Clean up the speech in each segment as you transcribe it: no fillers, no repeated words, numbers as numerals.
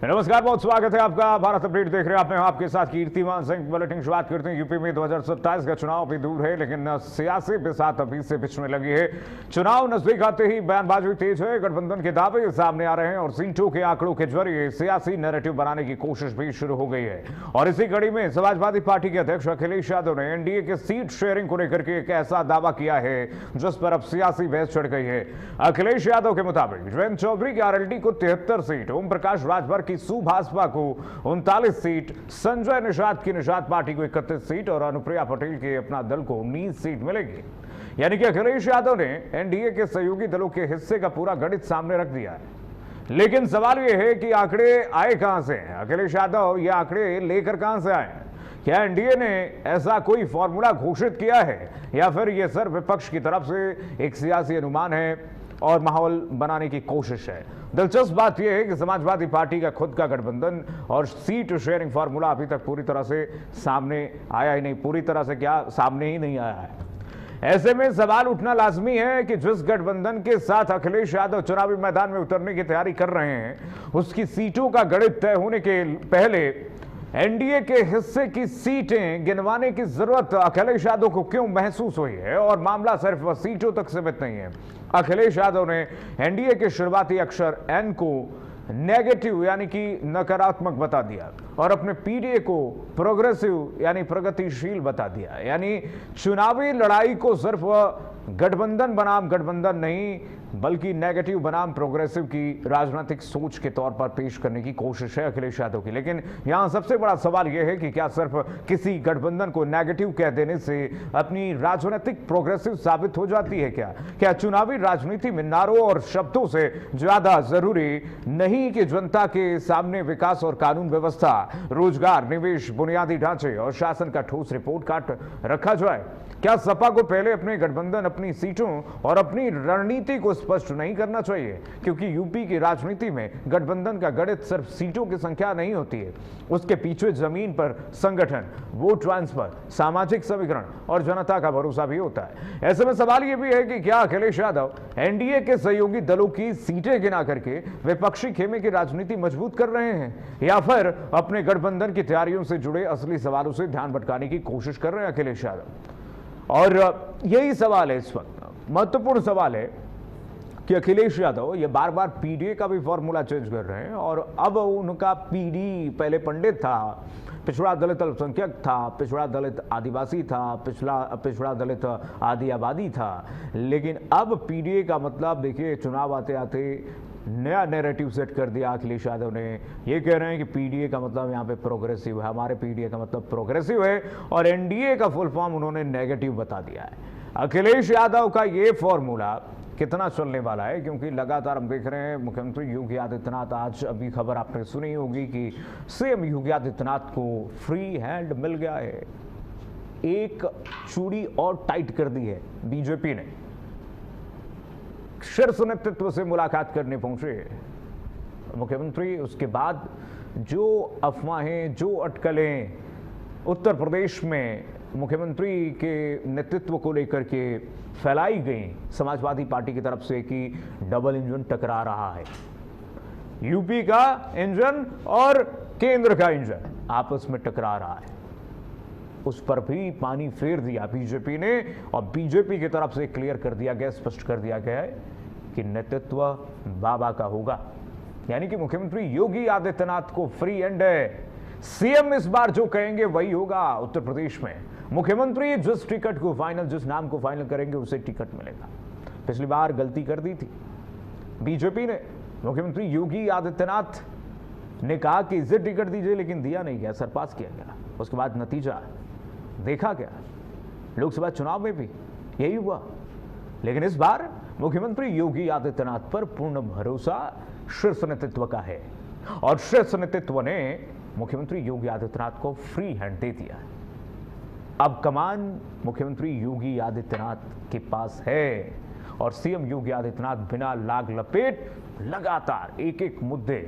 नमस्कार, बहुत स्वागत है आपका। भारत अपडेट देख रहे हैं आप। मैं आपके साथ कीर्तिमान सिंह। बुलेटिन शुरुआत करते हैं। यूपी में 2027 का चुनाव भी दूर है, लेकिन सियासी बिसात अभी से पिछने लगी है। चुनाव नजदीक आते ही बयानबाजी तेज है। गठबंधन के दावे सामने आ रहे हैं और सीटों के आंकड़ों के जरिए सियासी नैरेटिव बनाने की कोशिश भी शुरू हो गई है। और इसी कड़ी में समाजवादी पार्टी के अध्यक्ष अखिलेश यादव ने एनडीए के सीट शेयरिंग को लेकर के एक ऐसा दावा किया है जिस पर अब सियासी बहस चढ़ गई है। अखिलेश यादव के मुताबिक जयंत चौधरी की आरएलडी को 73 सीट, ओम प्रकाश राजभर की सुभाषपा को 39 सीट, संजय निषाद की निषाद पार्टी को 31 सीट और अनुप्रिया पटेल के अपना दल को 19 सीट मिलेगी। यानी कि अखिलेश यादव ने एनडीए के सहयोगी दलों के हिस्से का पूरा गणित सामने रख दिया है। लेकिन सवाल यह है कि आंकड़े आए कहां से? अखिलेश यादव ये आंकड़े लेकर कहां से आए? क्या एनडीए ने ऐसा कोई फॉर्मूला घोषित किया है या फिर यह सिर्फ विपक्ष की तरफ से एक सियासी अनुमान है और माहौल बनाने की कोशिश है? दिलचस्प बात यह है कि समाजवादी पार्टी का खुद का गठबंधन और सीट शेयरिंग फॉर्मूला अभी तक पूरी तरह से सामने आया ही नहीं। पूरी तरह से क्या, सामने ही नहीं आया है। ऐसे में सवाल उठना लाजमी है कि जिस गठबंधन के साथ अखिलेश यादव चुनावी मैदान में उतरने की तैयारी कर रहे हैं, उसकी सीटों का गणित तय होने के पहले एनडीए के हिस्से की सीटें गिनवाने की जरूरत अखिलेश यादव को क्यों महसूस हुई है? और मामला सिर्फ सीटों तक सीमित नहीं है। अखिलेश यादव ने एनडीए के शुरुआती अक्षर एन को नेगेटिव यानी कि नकारात्मक बता दिया और अपने पीडीए को प्रोग्रेसिव यानी प्रगतिशील बता दिया। यानी चुनावी लड़ाई को सिर्फ गठबंधन बनाम गठबंधन नहीं बल्कि नेगेटिव बनाम प्रोग्रेसिव की राजनीतिक सोच के तौर पर पेश करने की कोशिश है अखिलेश यादव की। लेकिन यहां सबसे बड़ा सवाल यह है कि क्या सिर्फ किसी गठबंधन को नेगेटिव कह देने से अपनी राजनीतिक प्रोग्रेसिव साबित हो जाती है? क्या चुनावी राजनीति में नारों और शब्दों से ज्यादा जरूरी नहीं कि जनता के सामने विकास और कानून व्यवस्था, रोजगार, निवेश, बुनियादी ढांचे और शासन का ठोस रिपोर्ट कार्ड रखा जाए? क्या सपा को पहले अपने गठबंधन, अपनी सीटों और अपनी रणनीति को स्पष्ट नहीं करना चाहिए? क्योंकि यूपी की राजनीति में गठबंधन का गणित सिर्फ सीटों की संख्या नहीं होती है, उसके पीछे जमीन पर संगठन, वोट ट्रांसफर, सामाजिक समीकरण और जनता का भरोसा भी होता है। ऐसे में सवाल यह भी है कि क्या अखिलेश यादव एनडीए के सहयोगी दलों की सीटें गिना करके विपक्षी खेमे की राजनीति मजबूत कर रहे हैं या फिर अपने गठबंधन की तैयारियों से जुड़े असली सवालों से ध्यान भटकाने की कोशिश कर रहे हैं अखिलेश यादव? और यही सवाल है, इस वक्त महत्वपूर्ण सवाल है कि अखिलेश यादव ये बार बार पीडीए का भी फॉर्मूला चेंज कर रहे हैं और अब उनका पीडी पहले पंडित था, पिछड़ा दलित अल्पसंख्यक था, पिछड़ा दलित आदिवासी था, पिछड़ा दलित आदि आबादी था। लेकिन अब पीडीए का मतलब देखिए, चुनाव आते आते नया नैरेटिव सेट कर दिया अखिलेश यादव ने। ये कह रहे हैं कि पीडीए का मतलब यहाँ पे प्रोग्रेसिव है, हमारे पीडीए का मतलब प्रोग्रेसिव है और एनडीए का फुल फॉर्म उन्होंने नेगेटिव बता दिया है। अखिलेश यादव का ये फॉर्मूला कितना चलने वाला है? क्योंकि लगातार हम देख रहे हैं मुख्यमंत्री योगी आदित्यनाथ, आज अभी खबर आपने सुनी होगी कि सीएम योगी आदित्यनाथ को फ्री हैंड मिल गया है। एक चूड़ी और टाइट कर दी है बीजेपी ने। शीर्ष नेतृत्व से मुलाकात करने पहुंचे मुख्यमंत्री। उसके बाद जो अफवाहें, जो अटकलें उत्तर प्रदेश में मुख्यमंत्री के नेतृत्व को लेकर के फैलाई गई समाजवादी पार्टी की तरफ से कि डबल इंजन टकरा रहा है, यूपी का इंजन और केंद्र का इंजन आपस में टकरा रहा है, उस पर भी पानी फेर दिया बीजेपी ने। और बीजेपी की तरफ से क्लियर कर दिया गया, स्पष्ट कर दिया गया है कि नेतृत्व बाबा का होगा। यानी कि मुख्यमंत्री योगी आदित्यनाथ को फ्री हैंड है। सीएम इस बार जो कहेंगे वही होगा उत्तर प्रदेश में। मुख्यमंत्री जिस टिकट को फाइनल, जिस नाम को फाइनल करेंगे उसे टिकट मिलेगा। पिछली बार गलती कर दी थी बीजेपी ने। मुख्यमंत्री योगी आदित्यनाथ ने कहा कि इसे टिकट दीजिए, लेकिन दिया नहीं गया, सरपास किया गया। उसके बाद नतीजा देखा गया, लोकसभा चुनाव में भी यही हुआ। लेकिन इस बार मुख्यमंत्री योगी आदित्यनाथ पर पूर्ण भरोसा शीर्ष नेतृत्व का है और शीर्ष नेतृत्व ने मुख्यमंत्री योगी आदित्यनाथ को फ्री हैंड दे दिया। अब कमान मुख्यमंत्री योगी आदित्यनाथ के पास है और सीएम योगी आदित्यनाथ बिना लाग लपेट लगातार एक एक मुद्दे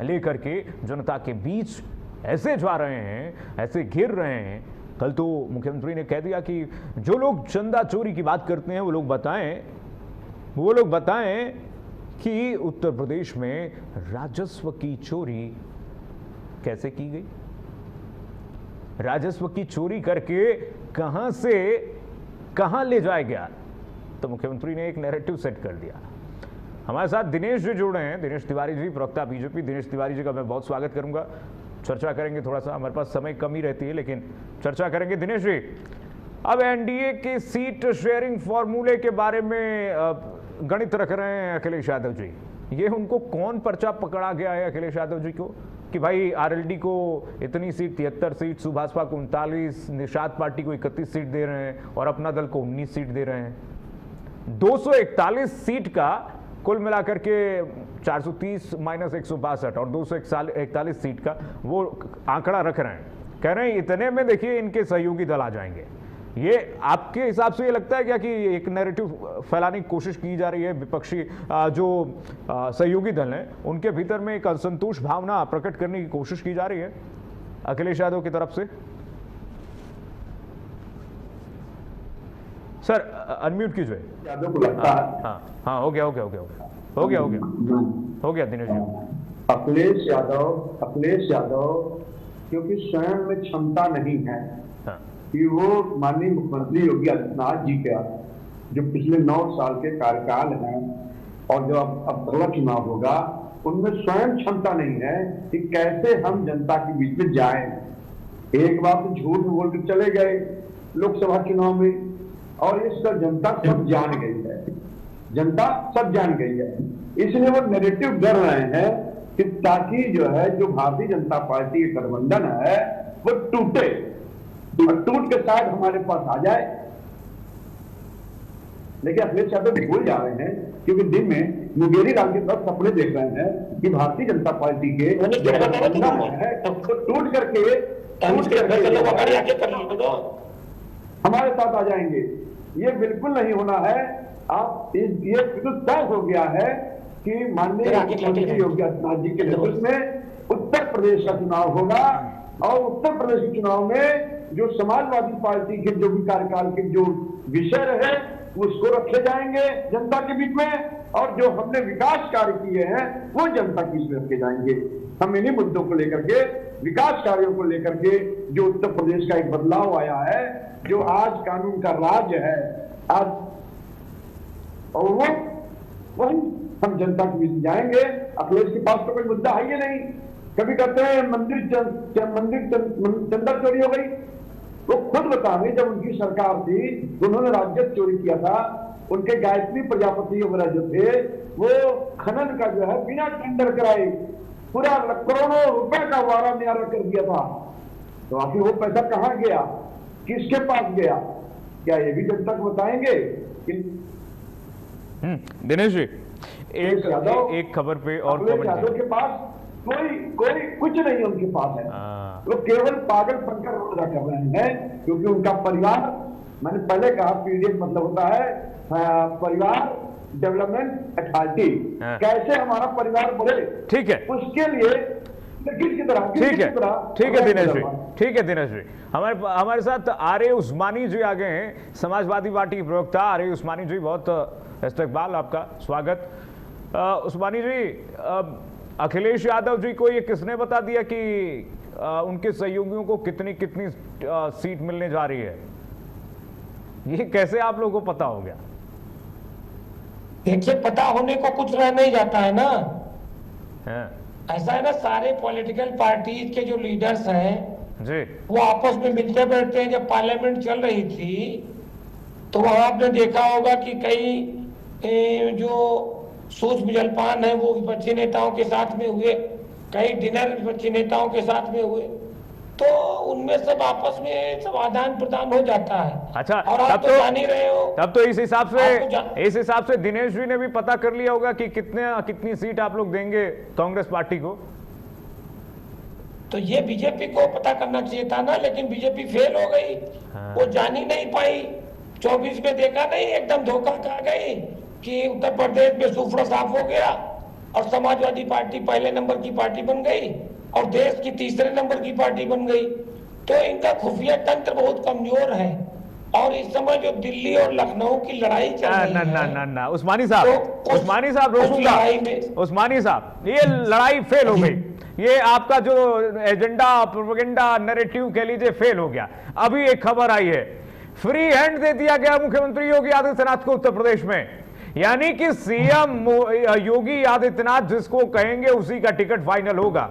लेकर के जनता के बीच ऐसे जा रहे हैं, ऐसे घिर रहे हैं। कल तो मुख्यमंत्री ने कह दिया कि जो लोग चंदा चोरी की बात करते हैं वो लोग बताएं कि उत्तर प्रदेश में राजस्व की चोरी कैसे की गई? राजस्व की चोरी करके कहां से कहां ले जाया गया? तो मुख्यमंत्री ने एक नैरेटिव सेट कर दिया। हमारे साथ दिनेश जी जुड़ रहे हैं, दिनेश तिवारी जी, प्रवक्ता बीजेपी। दिनेश तिवारी जी का मैं बहुत स्वागत करूंगा। चर्चा करेंगे, थोड़ा सा हमारे पास समय कम ही रहती है लेकिन चर्चा करेंगे। दिनेश जी, अब एनडीए के सीट शेयरिंग फॉर्मूले के बारे में गणित रख रहे हैं अखिलेश यादव जी। ये उनको कौन पर्चा पकड़ा गया है अखिलेश यादव जी को कि भाई आरएलडी को इतनी सीट, 73 सीट, सुभाषपा को 39, निषाद पार्टी को 31 सीट दे रहे हैं और अपना दल को 19 सीट दे रहे हैं। 241 सीट का कुल मिलाकर के 430 माइनस 162 और 241 सीट का वो आंकड़ा रख रहे हैं। कह रहे हैं इतने में देखिए इनके सहयोगी दल आ जाएंगे। ये आपके हिसाब से ये लगता है क्या कि एक नैरेटिव फैलाने की कोशिश की जा रही है? विपक्षी जो सहयोगी दल हैं उनके भीतर में एक असंतोष भावना प्रकट करने की कोशिश की जा रही है अखिलेश यादव की तरफ से? सर अनम्यूट कीजिए। यादव को लगता है हाँ हो गया दिनेश जी। अखिलेश यादव क्योंकि स्वयं में क्षमता नहीं है कि वो माननीय मुख्यमंत्री योगी आदित्यनाथ जी का जो पिछले 9 साल के कार्यकाल हैं और जो अब अगला चुनाव होगा उनमें स्वयं क्षमता नहीं है कि कैसे हम जनता के बीच में जाएं। एक बार तो झूठ बोल के चले गए लोकसभा चुनाव में और ये सब जनता सब जान गई है, इसलिए वो नैरेटिव कर रहे हैं कि ताकि जो है जो भारतीय जनता पार्टी का गठबंधन है वो टूटे और टूट के साथ हमारे पास आ जाए। लेकिन अखिलेश यादव भूल जा रहे हैं क्योंकि दिन में मुंगेरी लाल के साथ सपने देख रहे हैं कि भारतीय जनता पार्टी के जो गठबंधन है तो टूट करके हमारे साथ आ जाएंगे। ये बिल्कुल नहीं होना है। आप ये तय हो गया है कि माननीय मुख्यमंत्री योगी आदित्यनाथ जी के नेतृत्व में उत्तर प्रदेश का चुनाव होगा और उत्तर प्रदेश के चुनाव में जो समाजवादी पार्टी के जो भी कार्यकाल के जो विषय रहे उसको रखे जाएंगे जनता के बीच में और जो हमने विकास कार्य किए हैं वो जनता के बीच में रखे जाएंगे। हम इन्हीं मुद्दों को लेकर के, विकास कार्यों को लेकर के जो उत्तर प्रदेश का एक बदलाव आया है, जो आज कानून का राज्य है आज, और वो वही हम जनता के बीच जाएंगे। अखिलेश के पास तो कोई मुद्दा है ही नहीं। कभी कहते हैं मंदिर चंदा चोरी हो गई, वो खुद बताएं जब उनकी सरकार थी उन्होंने राजस्व चोरी किया था, उनके गायत्री प्रजापति वगैरह जो थे वो खनन का जो है बिना टेंडर कराए पूरा करोड़ों रुपए का वारा न्यारा कर दिया था। तो आखिर वो पैसा कहां गया, किसके पास गया, क्या ये भी जनता को बताएंगे? दिनेश जी एक खबर पे और अखिलेश यादव के पास कोई कुछ नहीं उनके पास है। वो केवल पागल बनकर रोजा कर रहे हैं क्योंकि उनका परिवार, मैंने पहले कहा पीडीएफ मतलब होता है परिवार डेवलपमेंट अथॉरिटी, कैसे हमारा परिवार बढ़े, ठीक है, उसके लिए ठीक है दिनेश जी। हमारे साथ आर्य उस्मानी जी आ गए हैं, समाजवादी पार्टी के प्रवक्ता आर्य उस्मानी जी, बहुत इस्तकबाल, आपका स्वागत। उस्मानी जी, अखिलेश यादव जी को ये किसने बता दिया कि उनके सहयोगियों को कितनी सीट मिलने जा रही है? ये कैसे आप लोगों को पता हो गया? देखिए, पता होने को कुछ रह नहीं जाता है ना। ऐसा है ना, सारे पॉलिटिकल पार्टीज के जो लीडर्स हैं जी, वो आपस में मिलते बैठते हैं। जब पार्लियामेंट चल रही थी तो वहां आपने देखा होगा कि कई जो सूक्ष्म जलपान है वो विपक्षी नेताओं के साथ में हुए, कई डिनर विपक्षी नेताओं के साथ में हुए, तो उनमें सब आपस में सब आदान प्रदान हो जाता है। अच्छा, और आप तो जान ही रहे हो। तब तो इस हिसाब से दिनेश जी ने भी पता कर लिया होगा कि कितनी सीट आप लोग देंगे कांग्रेस पार्टी को। तो ये बीजेपी को पता करना चाहिए था ना, लेकिन बीजेपी फेल हो गई। वो जान ही नहीं पाई। 24 में देखा नहीं, एकदम धोखा खा गई कि उत्तर प्रदेश में सूफड़ा साफ हो गया और समाजवादी पार्टी पहले नंबर की पार्टी बन गई और देश की तीसरे नंबर की पार्टी बन गई। तो इनका खुफिया तंत्र बहुत कमजोर है। और इस समय जो दिल्ली और लखनऊ की लड़ाई चल रही है ना उस्मानी साहब, उस्मानी साहब, ये लड़ाई फेल हो गई। ये आपका जो एजेंडा, प्रोपेगेंडा, नैरेटिव कह लीजिए, फेल हो गया। अभी एक खबर आई है, फ्री हैंड दे दिया गया मुख्यमंत्री योगी आदित्यनाथ को उत्तर प्रदेश में, यानी कि सीएम योगी आदित्यनाथ जिसको कहेंगे उसी का टिकट फाइनल होगा।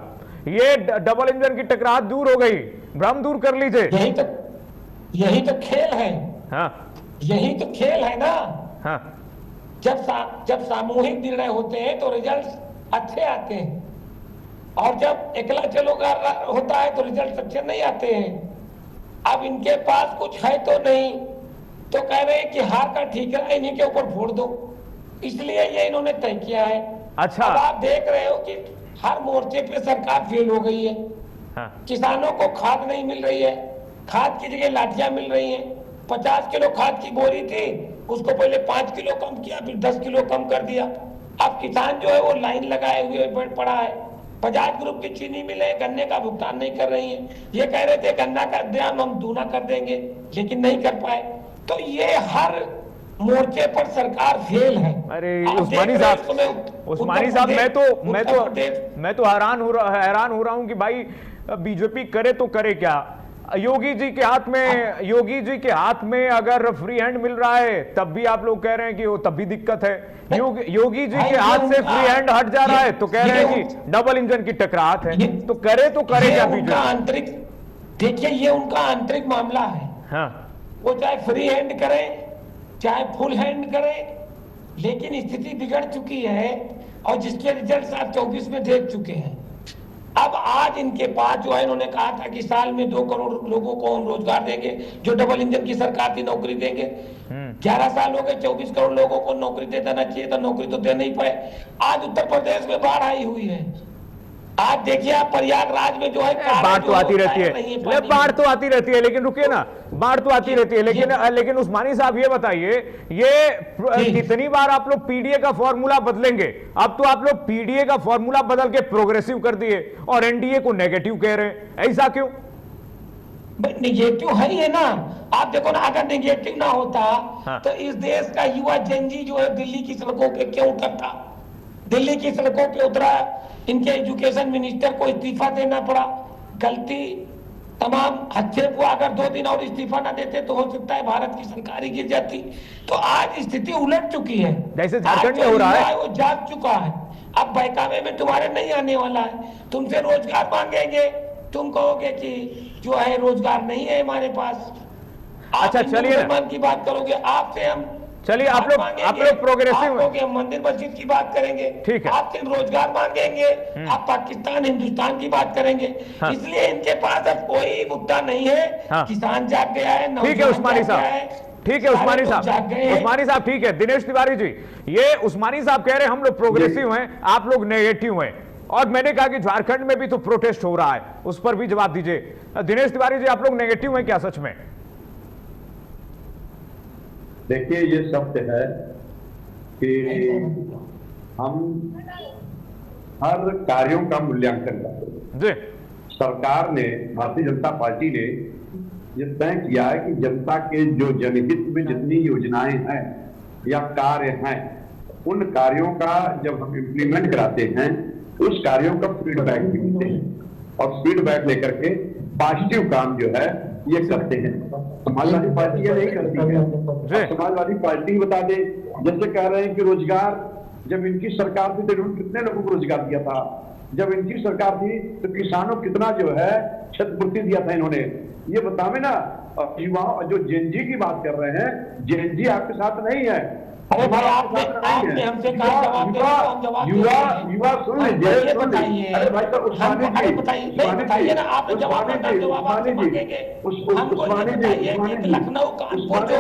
ये डबल इंजन की टकरार दूर हो गई, भ्रम दूर कर लीजिए। यही तो खेल है। हाँ, यही तो खेल है ना। हाँ, जब सामूहिक निर्णय होते हैं तो रिजल्ट अच्छे आते हैं, और जब एकला चलोगा होता है तो रिजल्ट अच्छे नहीं आते हैं। अब इनके पास कुछ है तो नहीं, तो कह रहे हैं कि हार का ठीकरा इन्हीं के ऊपर फोड़ दो, इसलिए ये इन्होंने तय किया है। अच्छा, अब आप देख रहे हो कि हर मोर्चे पे सरकार फेल हो गई है। हाँ, किसानों को खाद नहीं मिल रही है, खाद की जगह लाठियां मिल रही हैं। 50 किलो खाद की बोरी थी, उसको पहले 5 किलो कम किया, फिर 10 किलो कम कर दिया। अब किसान जो है वो लाइन लगाए हुए बैठ पड़ा है। बजाज ग्रुप की चीनी मिलें गन्ने का भुगतान नहीं कर रही है। ये कह रहे थे गन्ना का दाम हम दूना कर देंगे, लेकिन नहीं कर पाए। तो ये हर मोर्चे पर सरकार फेल है। अरे उस्मानी साहब, मैं तो हैरान हो रहा हूं कि भाई बीजेपी करे तो करे क्या। योगी जी के हाथ में अगर फ्री हैंड मिल रहा है तब भी आप लोग कह रहे हैं कि वो तब भी दिक्कत है। योगी जी के हाथ से फ्री हैंड हट जा रहा है तो कह रहे हैं कि डबल इंजन की टकराहट है। तो करे क्या बीजेपी? देखिए, ये उनका आंतरिक मामला है। हाँ, वो चाहे फ्री हैंड करें चाहे फुल हैंड करें, लेकिन स्थिति बिगड़ चुकी है और जिसके रिजल्ट आप 24 में देख चुके हैं। अब आज इनके पास जो है, इन्होंने कहा था कि साल में 2 करोड़ लोगों को हम रोजगार देंगे, जो डबल इंजन की सरकार थी नौकरी देंगे। 11 साल हो गए, 24 करोड़ लोगों को नौकरी दे देना चाहिए था, नौकरी तो दे नहीं पाए। आज उत्तर प्रदेश में बाढ़ आई हुई है। आज देखिए आप प्रयागराज में जो है बाढ़ तो आती रहती है, बाढ़ तो आती रहती है, लेकिन रुकिए ना, बाढ़ तो आती रहती है, लेकिन उस्मानी साहब ये बताइए, ये कितनी बार आप लोग पीडीए का फॉर्मूला बदलेंगे? अब तो आप लोग पीडीए का फॉर्मूला बदल के प्रोग्रेसिव कर दिए और एनडीए को नेगेटिव कह रहे हैं, ऐसा क्यों? नेगेटिव है ही है ना। आप देखो ना, अगर नेगेटिव ना होता हाँ। तो इस देश का युवा जेनजी जो है दिल्ली की सड़कों पे क्यों उतरता? दिल्ली की सड़कों पे उतरा, इनके एजुकेशन मिनिस्टर को इस्तीफा देना पड़ा। गलती तमाम हस्तक्षेप हुआ। अगर 2 दिन और इस्तीफा ना देते तो हो सकता है भारत की सरकार ही गिर जाती। तो आज स्थिति उलट चुकी है, जैसे झारखंड में हो रहा है, वो जाग चुका है। अब बहकावे में तुम्हारे नहीं आने वाला है, तुमसे रोजगार मांगेंगे, तुम कहोगे कि जो है रोजगार नहीं है हमारे पास। अच्छा, चलिए की बात करोगे, आपसे हम चलिए आप लोग प्रोग्रेसिव हैं, मंदिर मस्जिद की बात करेंगे, ठीक है, आपसे रोजगार मांगेंगे, आप पाकिस्तान हिंदुस्तान की बात करेंगे। हाँ। इसलिए इनके पास अब कोई मुद्दा नहीं है। हाँ। किसान जाग गया है, ठीक है उस्मानी साहब, ठीक है उस्मानी साहब, ठीक है। दिनेश तिवारी जी, ये उस्मानी साहब कह रहे हैं हम लोग प्रोग्रेसिव हैं, आप लोग नेगेटिव हैं, और मैंने कहा कि झारखंड में भी तो प्रोटेस्ट हो रहा है, उस पर भी जवाब दीजिए। दिनेश तिवारी जी, आप लोग नेगेटिव हैं क्या सच में? देखिए, ये सत्य है कि हम हर कार्यों का मूल्यांकन करते हैं। सरकार ने, भारतीय जनता पार्टी ने ये तय किया है कि जनता के जो जनहित में जितनी योजनाएं हैं या कार्य हैं, उन कार्यों का जब हम इम्प्लीमेंट कराते हैं, उस कार्यों का फीडबैक भी देते हैं और फीडबैक लेकर के पॉजिटिव काम जो है ये करते हैं। समाजवादी पार्टी ये नहीं करती है। समाजवादी पार्टी बता दे, जैसे कह रहे हैं कि रोजगार, जब इनकी सरकार थी तो इन्होंने कितने लोगों को रोजगार दिया था? जब इनकी सरकार थी तो किसानों कितना जो है क्षतिपूर्ति दिया था इन्होंने? ये बतावे ना। युवा जो जेनजी की बात कर रहे हैं, जेनजी आपके साथ नहीं है। अरे भाई, आपने हमसे कहा जवाब दे, हम जवाब युवा सुन लीजिए, बताइए। अरे भाई साहब, बताइए ना, आपने जवाब मांगेंगे, लखनऊ कानपुर जो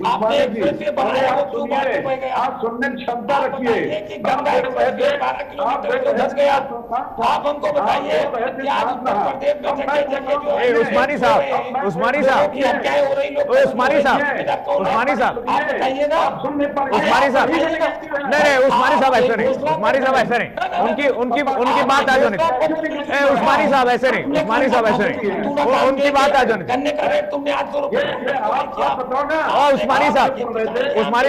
आपने एक्सप्रेसवे बनाया वो क्यों बात पे गया? आप सुनने की क्षमता रखिए। गंगा एक्सप्रेसवे 12 किलोमीटर जो धस गया, आप हमको बताइए कि आज उत्तर प्रदेश में जगह जो है उस्मानी साहब क्या हो रही लोग, उस्मानी साहब आप बताइए ना। उस्मानी साहब नहीं, उस्मानी साहब ऐसे नहीं, उस्मानी साहब ऐसे नहीं, उनकी बात आ जाने, उस्मानी साहब ऐसे नहीं, उस्मानी साहब ऐसे नहीं, उनकी बात आ जाने। गन्ने का रेट तुमने 800 रुपए और उस्मानी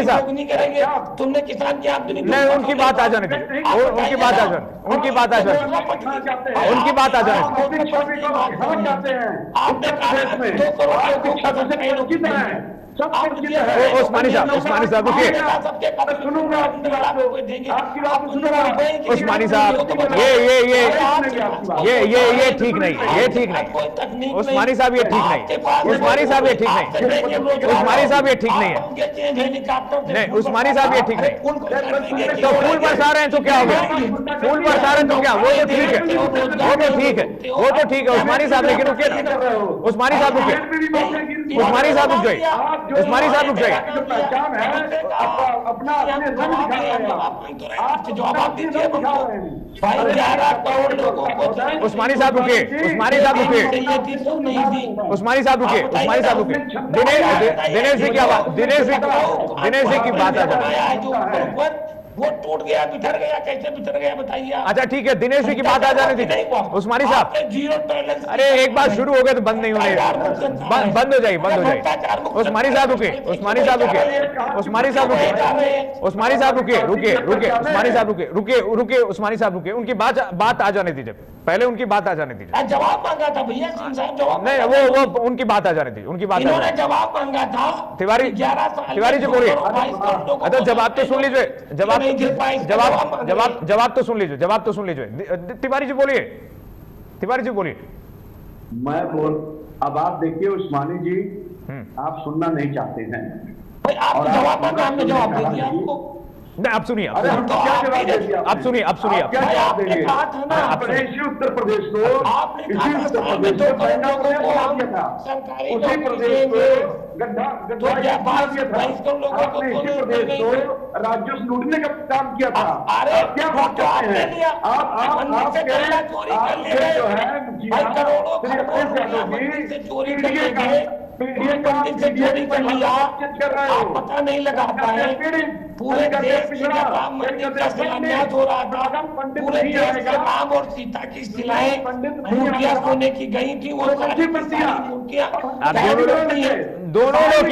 साहब नहीं करेंगे, तुमने किसान की आमदनी नहीं, उनकी बात आ जाने, उनकी बात आ जाने, उनकी बात आ जाए। उस्मानी साहब रुकिए। उस्मानी साहब ये ठीक नहीं, ये ठीक नहीं। उस्मानी साहब ये ठीक नहीं, उस्मानी साहब ये ठीक नहीं, उस्मानी साहब ये ठीक नहीं है। नहीं उस्मानी साहब ये ठीक नहीं। तो फूल बरसा रहे हैं तो क्या हो गया? फूल बरसा रहे हैं तो क्या? वो तो ठीक है, वो तो ठीक है, वो तो ठीक है उस्मानी साहब, लेकिन रुकिए, उस्मानी साहब रुकिए, उस्मानी साहब रुक जाइए, उस्मानी साहब रुक जाइए। पहचान है अपना जवाब दीजिए। उस्मानी साहब रुकिए, उस्मानी साहब रुकिए, उस्मानी साहब रुकिए, उस्मानी साहब रुकिए। दिनेश जी की आवाज, दिनेश जी की बात आ जाए। वो टूट गया, बिखर गया, कैसे बिखर गया बताइए। अच्छा ठीक है, दिनेश जी की बात आ जाने दीजिए। उस्मानी साहब जीरो टॉलरेंस। अरे एक बार शुरू हो गए तो बंद नहीं होने, बंद हो जाइए, बंद हो जाइए। उस्मानी साहब रुकिए, उस्मानी साहब रुकिए, उस्मानी साहब रुकिए, उस्मानी साहब रुकिए, रुकिए रुकिए, उस्मानी साहब रुकिए, रुकिए रुकिए, उस्मानी साहब रुकिए। उनकी बात आ जाने दीजिए, पहले उनकी बात आ जाने दीजिए। जवाब मांगा था भैया, सिंह साहब जवाब नहीं, वो उनकी बात आ जाने दीजिए, उनकी बात। इन्होंने जवाब मांगा था। तिवारी जी बोलिए। अच्छा जवाब तो सुन लीजिए, जवाब तो सुन लीजिए, जवाब तो सुन लीजिए। तिवारी जी बोलिए, तिवारी जी बोलिए। अब आप देखिए उस्मानी जी, आप सुनना नहीं चाहते हैं। आप जवाब मांगा, हमने जवाब दे दिया आपको। नहीं आप सुनिए, अरे हम तो क्या जवाब दे दिया? आप सुनिए, आप सुनिए, क्या जवाब देंगे? उत्तर प्रदेश को, इसी उत्तर प्रदेश को पहला प्रदेश बना दिया था, उसी प्रदेश को गड्ढा दिया था। आपने इसी प्रदेश को राज्यों से लूटने का काम किया था। क्या बात करते हैं आप जो है पता नहीं लगा पाए। पूरे देश में राम मंदिर का शिलान्यास हो रहा था, पूरे देश में राम और सीता की शिलाएं मूर्तियां सोने की गई थी, वो सारी मूर्तियां। दोनों लोगों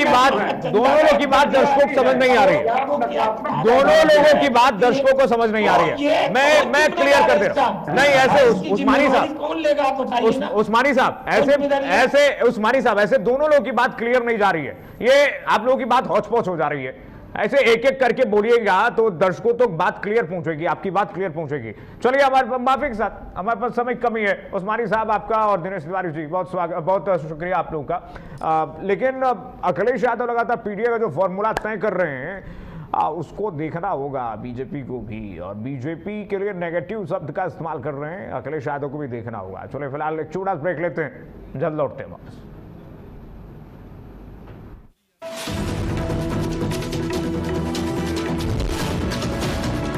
की बात दर्शकों को समझ नहीं आ रही है, दोनों लोगों की बात दर्शकों को समझ नहीं आ रही है। मैं क्लियर कर दे रहा हूं। नहीं ऐसे उस्मानी साहब, कौन लेगा बताइए ना। उस्मानी साहब ऐसे उस्मानी साहब ऐसे दोनों लोगों की बात क्लियर नहीं जा रही है। ये आप लोगों की बात हौच-पौच हो जा रही है। ऐसे एक एक करके बोलिएगा तो दर्शकों तो बात क्लियर पहुंचेगी, आपकी बात क्लियर पहुंचेगी। चलिए हमारे माफी के साथ, हमारे पास समय कमी है। उस्मानी साहब आपका और दिनेश तिवारी जी बहुत स्वागत, बहुत शुक्रिया आप लोगों का। लेकिन अखिलेश यादव लगातार पीडीए का जो फॉर्मूला तय कर रहे हैं उसको देखना होगा बीजेपी को भी, और बीजेपी के लिए नेगेटिव शब्द का इस्तेमाल कर रहे हैं अखिलेश यादव को भी देखना होगा। चलिए फिलहाल एक छोटा ब्रेक लेते हैं, जल्द लौटते हैं वापस।